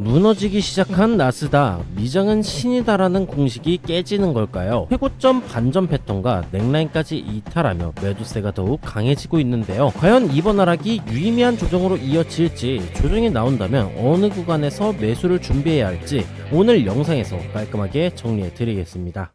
무너지기 시작한 나스닥, 미장은 신이다라는 공식이 깨지는 걸까요? 최고점 반전 패턴과 넥라인까지 이탈하며 매도세가 더욱 강해지고 있는데요. 과연 이번 하락이 유의미한 조정으로 이어질지, 조정이 나온다면 어느 구간에서 매수를 준비해야 할지 오늘 영상에서 깔끔하게 정리해 드리겠습니다.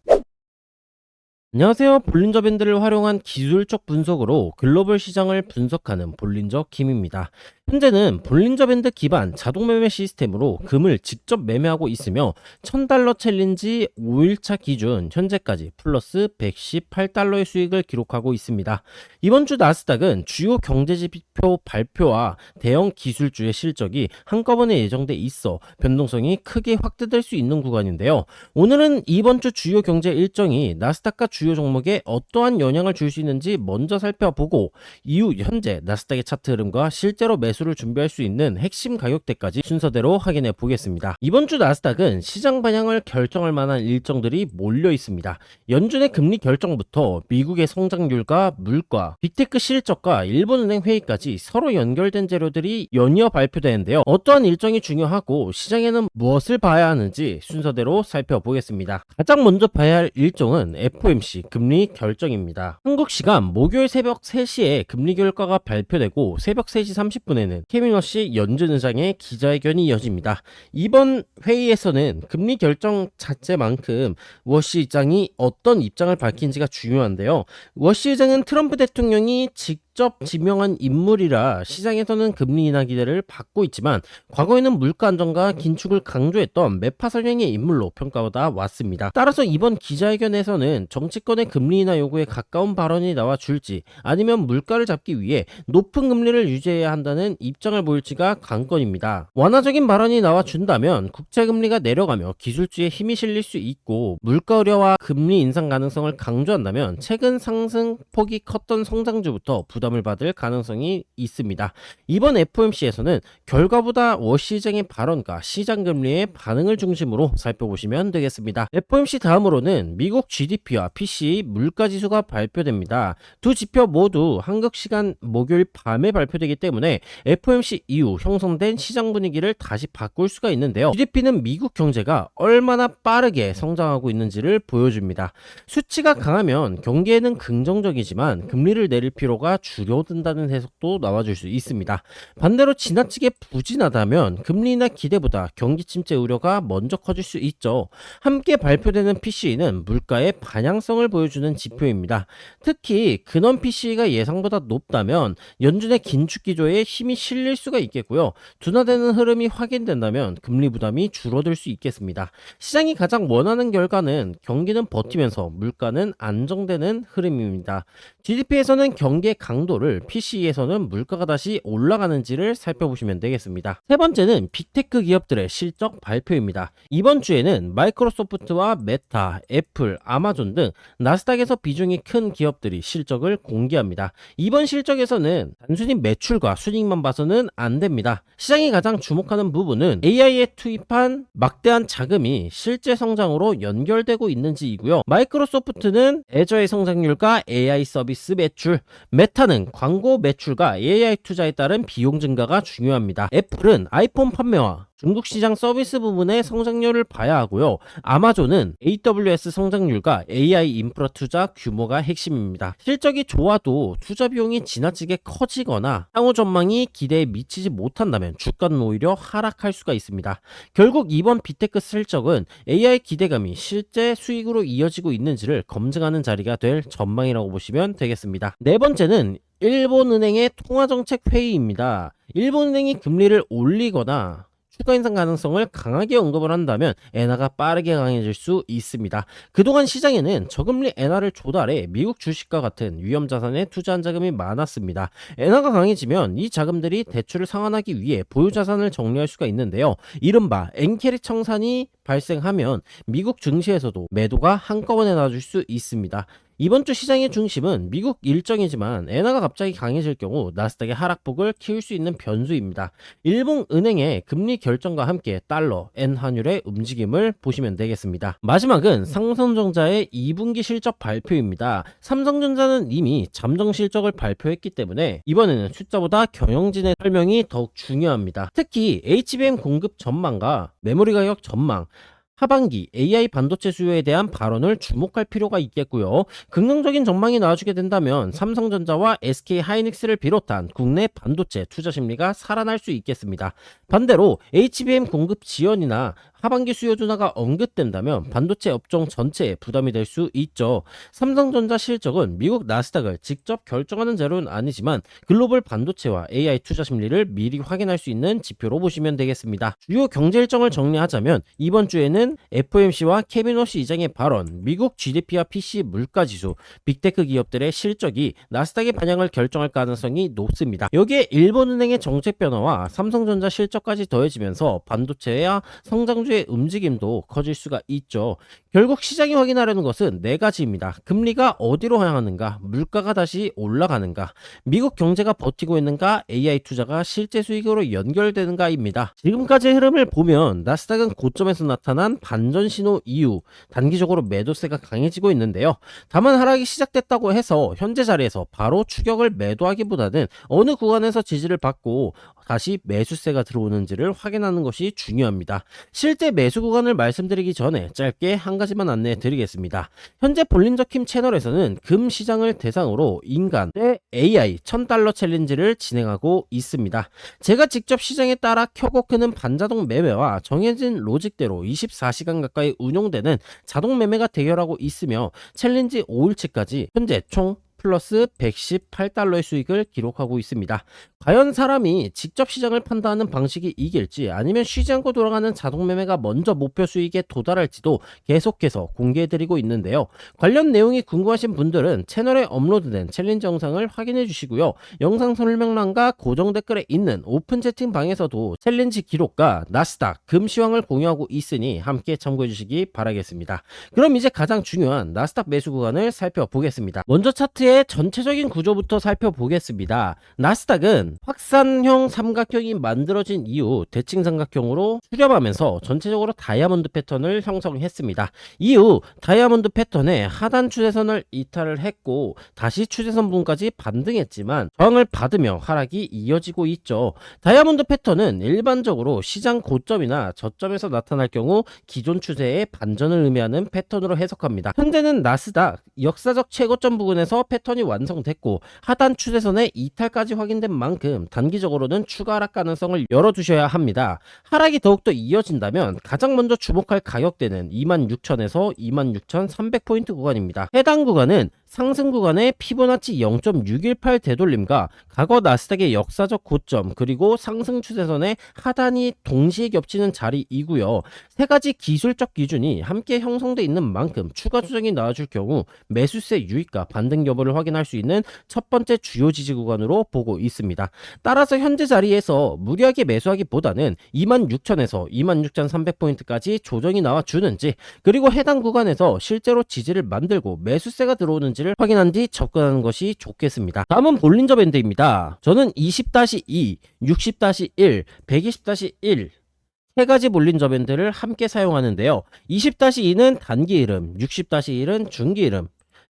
안녕하세요. 볼린저 밴드를 활용한 기술적 분석으로 글로벌 시장을 분석하는 볼린저 김입니다. 현재는 볼린저 밴드 기반 자동 매매 시스템으로 금을 직접 매매하고 있으며 $1000 챌린지 5일차 기준 현재까지 플러스 $118의 수익을 기록하고 있습니다. 이번 주 나스닥은 주요 경제지표 발표와 대형 기술주의 실적이 한꺼번에 예정돼 있어 변동성이 크게 확대될 수 있는 구간인데요. 오늘은 이번 주 주요 경제 일정이 나스닥과 주요 종목에 어떠한 영향을 줄 수 있는지 먼저 살펴보고, 이후 현재 나스닥의 차트 흐름과 실제로 매수를 준비할 수 있는 핵심 가격대까지 순서대로 확인해 보겠습니다. 이번 주 나스닥은 시장 방향을 결정할 만한 일정들이 몰려 있습니다. 연준의 금리 결정부터 미국의 성장률과 물가, 빅테크 실적과 일본은행 회의까지 서로 연결된 재료들이 연이어 발표되는데요. 어떠한 일정이 중요하고 시장에는 무엇을 봐야 하는지 순서대로 살펴보겠습니다. 가장 먼저 봐야 할 일정은 FOMC 금리 결정입니다. 한국 시간 목요일 새벽 3시에 금리 결과가 발표되고 새벽 3시 30분에는 케빈 워시 연준 의장의 기자회견이 이어집니다. 이번 회의에서는 금리 결정 자체만큼 워시 의장이 어떤 입장을 밝힌지가 중요한데요. 워시 의장은 트럼프 대통령이 직접 지명한 인물이라 시장에서는 금리 인하 기대를 받고 있지만, 과거에는 물가 안정과 긴축을 강조했던 매파 성향의 인물로 평가받아 왔습니다. 따라서 이번 기자회견에서는 정치권의 금리 인하 요구에 가까운 발언이 나와 줄지, 아니면 물가를 잡기 위해 높은 금리를 유지해야 한다는 입장을 보일지가 관건입니다. 완화적인 발언이 나와 준다면 국채금리가 내려가며 기술주에 힘이 실릴 수 있고, 물가 우려와 금리 인상 가능성을 강조한다면 최근 상승폭이 컸던 성장주부터 부담을 받을 가능성이 있습니다. 이번 FOMC에서는 결과보다 워시 의장의 발언과 시장 금리의 반응을 중심으로 살펴보시면 되겠습니다. FOMC 다음으로는 미국 GDP와 PCE 물가지수가 발표됩니다. 두 지표 모두 한국 시간 목요일 밤에 발표되기 때문에 FOMC 이후 형성된 시장 분위기를 다시 바꿀 수가 있는데요. GDP는 미국 경제가 얼마나 빠르게 성장하고 있는지를 보여줍니다. 수치가 강하면 경기에는 긍정적이지만 금리를 내릴 필요가 줄어든다는 해석도 나와줄 수 있습니다. 반대로 지나치게 부진하다면 금리 인하 기대보다 경기 침체 우려가 먼저 커질 수 있죠. 함께 발표되는 PCE는 물가의 반향성을 보여주는 지표입니다. 특히 근원 PCE가 예상보다 높다면 연준의 긴축 기조에 힘이 실릴 수가 있겠고요. 둔화되는 흐름이 확인된다면 금리 부담이 줄어들 수 있겠습니다. 시장이 가장 원하는 결과는 경기는 버티면서 물가는 안정되는 흐름입니다. GDP에서는 경기의 강도를, PCE에서는 물가가 다시 올라가는지를 살펴보시면 되겠습니다. 세 번째는 빅테크 기업들의 실적 발표입니다. 이번 주에는 마이크로소프트와 메타, 애플, 아마존 등 나스닥에서 비중이 큰 기업들이 실적을 공개합니다. 이번 실적에서는 단순히 매출과 순이익만 봐서는 안 됩니다. 시장이 가장 주목하는 부분은 AI에 투입한 막대한 자금이 실제 성장으로 연결되고 있는지이고요. 마이크로소프트는 애저의 성장률과 AI 서비스 매출, 메타는 광고 매출과 AI 투자에 따른 비용 증가가 중요합니다. 애플은 아이폰 판매와 중국 시장 서비스 부분의 성장률을 봐야 하고요. 아마존은 AWS 성장률과 AI 인프라 투자 규모가 핵심입니다. 실적이 좋아도 투자 비용이 지나치게 커지거나 향후 전망이 기대에 미치지 못한다면 주가는 오히려 하락할 수가 있습니다. 결국 이번 빅테크 실적은 AI 기대감이 실제 수익으로 이어지고 있는지를 검증하는 자리가 될 전망이라고 보시면 되겠습니다. 네 번째는 일본은행의 통화정책 회의입니다. 일본은행이 금리를 올리거나 추가 인상 가능성을 강하게 언급을 한다면 엔화가 빠르게 강해질 수 있습니다. 그동안 시장에는 저금리 엔화를 조달해 미국 주식과 같은 위험 자산에 투자한 자금이 많았습니다. 엔화가 강해지면 이 자금들이 대출을 상환하기 위해 보유 자산을 정리할 수가 있는데요. 이른바 엔캐리 청산이 발생하면 미국 증시에서도 매도가 한꺼번에 나와줄 수 있습니다. 이번 주 시장의 중심은 미국 일정이지만 엔화가 갑자기 강해질 경우 나스닥의 하락폭을 키울 수 있는 변수입니다. 일본 은행의 금리 결정과 함께 달러, 엔 환율의 움직임을 보시면 되겠습니다. 마지막은 삼성전자의 2분기 실적 발표입니다. 삼성전자는 이미 잠정 실적을 발표했기 때문에 이번에는 숫자보다 경영진의 설명이 더욱 중요합니다. 특히 HBM 공급 전망과 메모리 가격 전망, 하반기 AI 반도체 수요에 대한 발언을 주목할 필요가 있겠고요. 긍정적인 전망이 나와주게 된다면 삼성전자와 SK 하이닉스를 비롯한 국내 반도체 투자 심리가 살아날 수 있겠습니다. 반대로 HBM 공급 지연이나 하반기 수요 둔화가 언급된다면 반도체 업종 전체에 부담이 될 수 있죠. 삼성전자 실적은 미국 나스닥을 직접 결정하는 자료는 아니지만 글로벌 반도체와 AI 투자 심리를 미리 확인할 수 있는 지표로 보시면 되겠습니다. 주요 경제 일정을 정리하자면 이번 주에는 FOMC와 케빈 워시 의장의 발언, 미국 GDP와 PC 물가지수, 빅테크 기업들의 실적이 나스닥의 반영을 결정할 가능성이 높습니다. 여기에 일본은행의 정책 변화와 삼성전자 실적까지 더해지면서 반도체와 성장주의 움직임도 커질 수가 있죠. 결국 시장이 확인하려는 것은 네 가지입니다. 금리가 어디로 향하는가, 물가가 다시 올라가는가, 미국 경제가 버티고 있는가, AI 투자가 실제 수익으로 연결되는가입니다. 지금까지의 흐름을 보면 나스닥은 고점에서 나타난 반전 신호 이후 단기적으로 매도세가 강해지고 있는데요. 다만 하락이 시작됐다고 해서 현재 자리에서 바로 추격을 매도하기보다는 어느 구간에서 지지를 받고 다시 매수세가 들어오는지를 확인하는 것이 중요합니다. 실제 매수 구간을 말씀드리기 전에 짧게 한 가지만 안내해 드리겠습니다. 현재 볼린저킴 채널에서는 금 시장을 대상으로 인간 대 AI $1000 챌린지를 진행하고 있습니다. 제가 직접 시장에 따라 켜고 끄는 반자동 매매와 정해진 로직대로 24시간 가까이 운용되는 자동 매매가 대결하고 있으며 챌린지 5일치까지 현재 총 플러스 $118의 수익을 기록하고 있습니다. 과연 사람이 직접 시장을 판단하는 방식이 이길지 아니면 쉬지 않고 돌아가는 자동 매매가 먼저 목표 수익에 도달할지도 계속해서 공개해드리고 있는데요. 관련 내용이 궁금하신 분들은 채널에 업로드된 챌린지 영상을 확인해 주시고요. 영상 설명란과 고정 댓글에 있는 오픈 채팅방에서도 챌린지 기록과 나스닥, 금시황을 공유하고 있으니 함께 참고해 주시기 바라겠습니다. 그럼 이제 가장 중요한 나스닥 매수 구간을 살펴보겠습니다. 먼저 차트의 전체적인 구조부터 살펴보겠습니다. 나스닥은 확산형 삼각형이 만들어진 이후 대칭 삼각형으로 수렴하면서 전체적으로 다이아몬드 패턴을 형성했습니다. 이후 다이아몬드 패턴의 하단 추세선을 이탈을 했고 다시 추세선 부분까지 반등했지만 저항을 받으며 하락이 이어지고 있죠. 다이아몬드 패턴은 일반적으로 시장 고점이나 저점에서 나타날 경우 기존 추세의 반전을 의미하는 패턴으로 해석합니다. 현재는 나스닥 역사적 최고점 부근에서 패턴이 완성됐고 하단 추세선의 이탈까지 확인된 만큼 단기적으로는 추가 하락 가능성을 열어두셔야 합니다. 하락이 더욱더 이어진다면 가장 먼저 주목할 가격대는 26,000에서 26,300포인트 구간입니다. 해당 구간은 상승 구간의 피보나치 0.618 되돌림과 과거 나스닥의 역사적 고점 그리고 상승 추세선의 하단이 동시에 겹치는 자리이고요. 세 가지 기술적 기준이 함께 형성되어 있는 만큼 추가 조정이 나와줄 경우 매수세 유입과 반등 여부를 확인할 수 있는 첫 번째 주요 지지 구간으로 보고 있습니다. 따라서 현재 자리에서 무리하게 매수하기보다는 26,000에서 26,300포인트까지 조정이 나와주는지 그리고 해당 구간에서 실제로 지지를 만들고 매수세가 들어오는지를 확인한 뒤 접근하는 것이 좋겠습니다. 다음은 볼린저 밴드입니다. 저는 20-2, 60-1, 120-1 세 가지 볼린저 밴드를 함께 사용하는데요. 20-2는 단기 흐름, 60-1은 중기 흐름,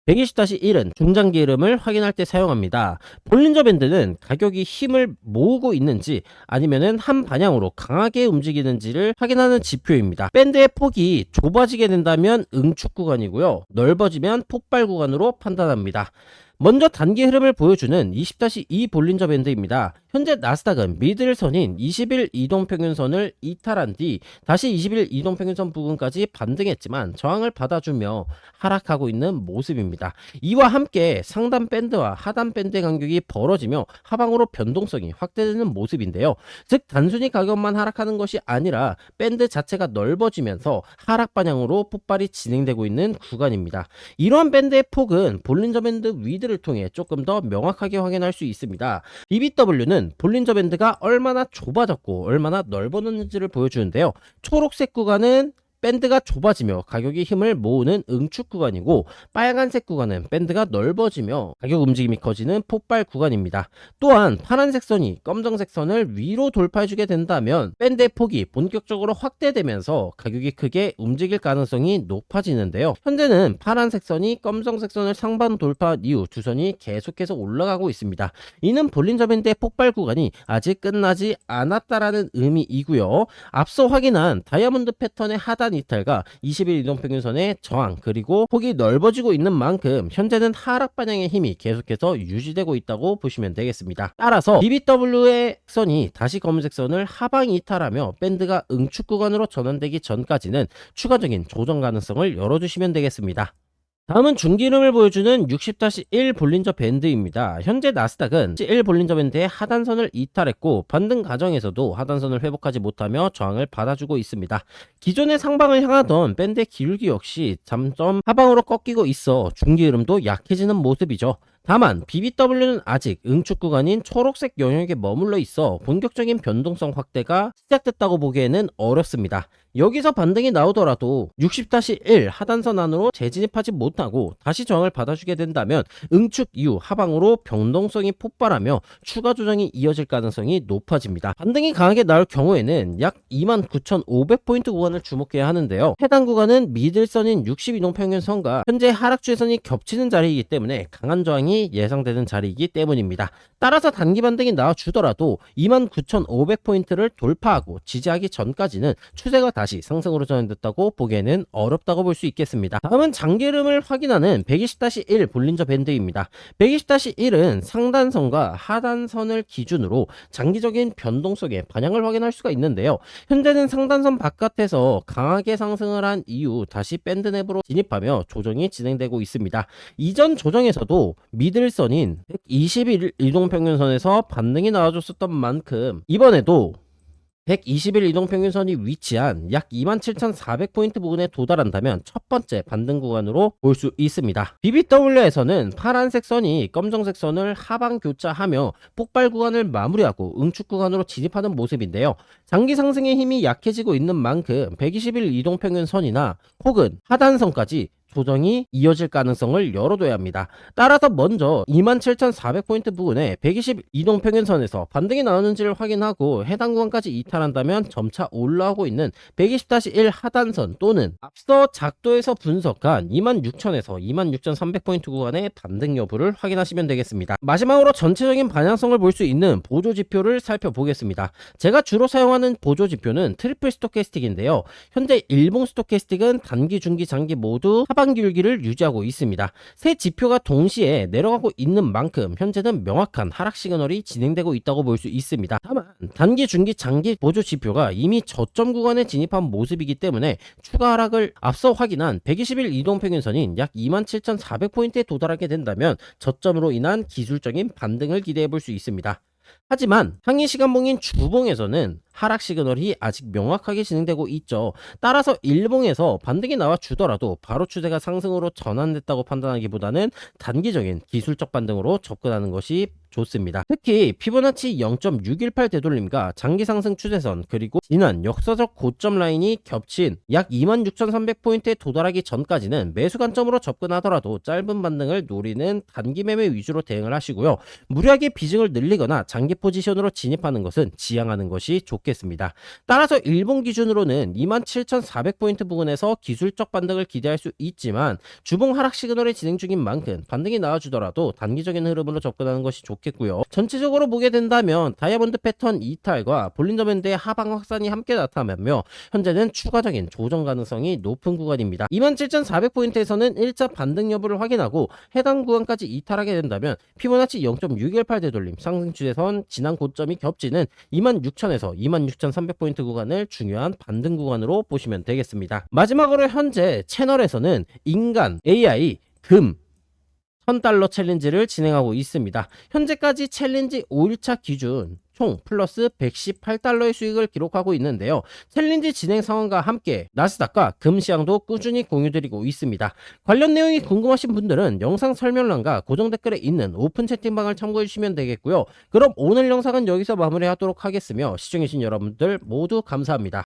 120-1은 중장기 흐름을 확인할 때 사용합니다. 볼린저 밴드는 가격이 힘을 모으고 있는지 아니면은 한 방향으로 강하게 움직이는지를 확인하는 지표입니다. 밴드의 폭이 좁아지게 된다면 응축 구간이고요. 넓어지면 폭발 구간으로 판단합니다. 먼저 단기 흐름을 보여주는 20-2 볼린저 밴드입니다. 현재 나스닥은 미들선인 20일 이동평균선을 이탈한 뒤 다시 20일 이동평균선 부근까지 반등했지만 저항을 받아주며 하락하고 있는 모습입니다. 이와 함께 상단 밴드와 하단 밴드의 간격이 벌어지며 하방으로 변동성이 확대되는 모습인데요. 즉 단순히 가격만 하락하는 것이 아니라 밴드 자체가 넓어지면서 하락 방향으로 폭발이 진행되고 있는 구간입니다. 이러한 밴드의 폭은 볼린저 밴드 위드를 통해 조금 더 명확하게 확인할 수 있습니다. BBW는 볼린저 밴드가 얼마나 좁아졌고 얼마나 넓어졌는지를 보여주는데요. 초록색 구간은 밴드가 좁아지며 가격이 힘을 모으는 응축 구간이고, 빨간색 구간은 밴드가 넓어지며 가격 움직임이 커지는 폭발 구간입니다. 또한 파란색 선이 검정색 선을 위로 돌파해주게 된다면 밴드의 폭이 본격적으로 확대되면서 가격이 크게 움직일 가능성이 높아지는데요. 현재는 파란색 선이 검정색 선을 상반 돌파한 이후 두 선이 계속해서 올라가고 있습니다. 이는 볼린저 밴드의 폭발 구간이 아직 끝나지 않았다라는 의미이고요. 앞서 확인한 다이아몬드 패턴의 하단 이탈과 20일 이동평균선의 저항, 그리고 폭이 넓어지고 있는 만큼 현재는 하락 반영의 힘이 계속해서 유지되고 있다고 보시면 되겠습니다. 따라서 BBW의 선이 다시 검은색 선을 하방 이탈하며 밴드가 응축 구간으로 전환되기 전까지는 추가적인 조정 가능성을 열어주시면 되겠습니다. 다음은 중기 흐름을 보여주는 60-1 볼린저 밴드입니다. 현재 나스닥은 1 볼린저 밴드의 하단선을 이탈했고 반등 과정에서도 하단선을 회복하지 못하며 저항을 받아주고 있습니다. 기존의 상방을 향하던 밴드의 기울기 역시 잠점 하방으로 꺾이고 있어 중기 흐름도 약해지는 모습이죠. 다만 BBW는 아직 응축 구간인 초록색 영역에 머물러 있어 본격적인 변동성 확대가 시작됐다고 보기에는 어렵습니다. 여기서 반등이 나오더라도 60-1 하단선 안으로 재진입하지 못하고 다시 저항을 받아주게 된다면 응축 이후 하방으로 변동성이 폭발하며 추가 조정이 이어질 가능성이 높아집니다. 반등이 강하게 나올 경우에는 약 29,500포인트 구간을 주목해야 하는데요. 해당 구간은 미들선인 60이동평균선과 현재 하락주의선이 겹치는 자리이기 때문에 강한 저항이 예상되는 자리이기 때문입니다. 따라서 단기 반등이 나와주더라도 29,500포인트를 돌파하고 지지하기 전까지는 추세가 다시 상승으로 전환됐다고 보기에는 어렵다고 볼 수 있겠습니다. 다음은 장기 흐름을 확인하는 120-1 볼린저 밴드입니다. 120-1은 상단선과 하단선을 기준으로 장기적인 변동 속의 반향을 확인할 수가 있는데요. 현재는 상단선 바깥에서 강하게 상승을 한 이후 다시 밴드 내부로 진입하며 조정이 진행되고 있습니다. 이전 조정에서도 미들선인 121 이동평균선에서 반등이 나와줬었던 만큼 이번에도 120일 이동평균선이 위치한 약 27,400포인트 부근에 도달한다면 첫 번째 반등 구간으로 볼 수 있습니다. BBW에서는 파란색 선이 검정색 선을 하방 교차하며 폭발 구간을 마무리하고 응축 구간으로 진입하는 모습인데요. 장기 상승의 힘이 약해지고 있는 만큼 120일 이동평균선이나 혹은 하단선까지 조정이 이어질 가능성을 열어둬야 합니다. 따라서 먼저 27,400포인트 부근에 120 이동평균선에서 반등이 나오는지를 확인하고 해당 구간까지 이탈한다면 점차 올라오고 있는 120-1 하단선 또는 앞서 작도에서 분석한 26,000에서 26,300포인트 구간의 반등 여부를 확인하시면 되겠습니다. 마지막으로 전체적인 방향성을 볼 수 있는 보조지표를 살펴보겠습니다. 제가 주로 사용하는 보조지표는 트리플 스토캐스틱인데요. 현재 일봉 스토캐스틱은 단기, 중기, 장기 모두 하방 기울기를 유지하고 있습니다. 세 지표가 동시에 내려가고 있는 만큼 현재는 명확한 하락 시그널이 진행되고 있다고 볼 수 있습니다. 다만 단기, 중기, 장기 보조 지표가 이미 저점 구간에 진입한 모습이기 때문에 추가 하락을 앞서 확인한 120일 이동평균선인 약 27,400포인트에 도달하게 된다면 저점으로 인한 기술적인 반등을 기대해 볼 수 있습니다. 하지만 상위 시간봉인 주봉에서는 하락 시그널이 아직 명확하게 진행되고 있죠. 따라서 일봉에서 반등이 나와 주더라도 바로 추세가 상승으로 전환됐다고 판단하기보다는 단기적인 기술적 반등으로 접근하는 것이 좋습니다. 특히 피보나치 0.618 되돌림과 장기 상승 추세선 그리고 지난 역사적 고점 라인이 겹친 약 26,300포인트에 도달하기 전까지는 매수 관점으로 접근하더라도 짧은 반등을 노리는 단기 매매 위주로 대응을 하시고요. 무리하게 비중을 늘리거나 장기 포지션으로 진입하는 것은 지양하는 것이 좋겠습니다. 따라서 일본 기준으로는 27,400포인트 부근에서 기술적 반등을 기대할 수 있지만 주봉 하락 시그널이 진행 중인 만큼 반등이 나와주더라도 단기적인 흐름으로 접근하는 것이 좋겠고요. 전체적으로 보게 된다면 다이아몬드 패턴 이탈과 볼린저 밴드의 하방 확산이 함께 나타나며 현재는 추가적인 조정 가능성이 높은 구간입니다. 27,400포인트에서는 1차 반등 여부를 확인하고 해당 구간까지 이탈하게 된다면 피보나치 0.618 되돌림 상승 추세선 지난 고점이 겹치는 26,000에서 26,300포인트 구간을 중요한 반등 구간으로 보시면 되겠습니다. 마지막으로 현재 채널에서는 인간, AI, 금, $1,000 챌린지를 진행하고 있습니다. 현재까지 챌린지 5일차 기준 총 플러스 $118의 수익을 기록하고 있는데요. 챌린지 진행 상황과 함께 나스닥과 금 시황도 꾸준히 공유드리고 있습니다. 관련 내용이 궁금하신 분들은 영상 설명란과 고정 댓글에 있는 오픈 채팅방을 참고해 주시면 되겠고요. 그럼 오늘 영상은 여기서 마무리하도록 하겠으며 시청해주신 여러분들 모두 감사합니다.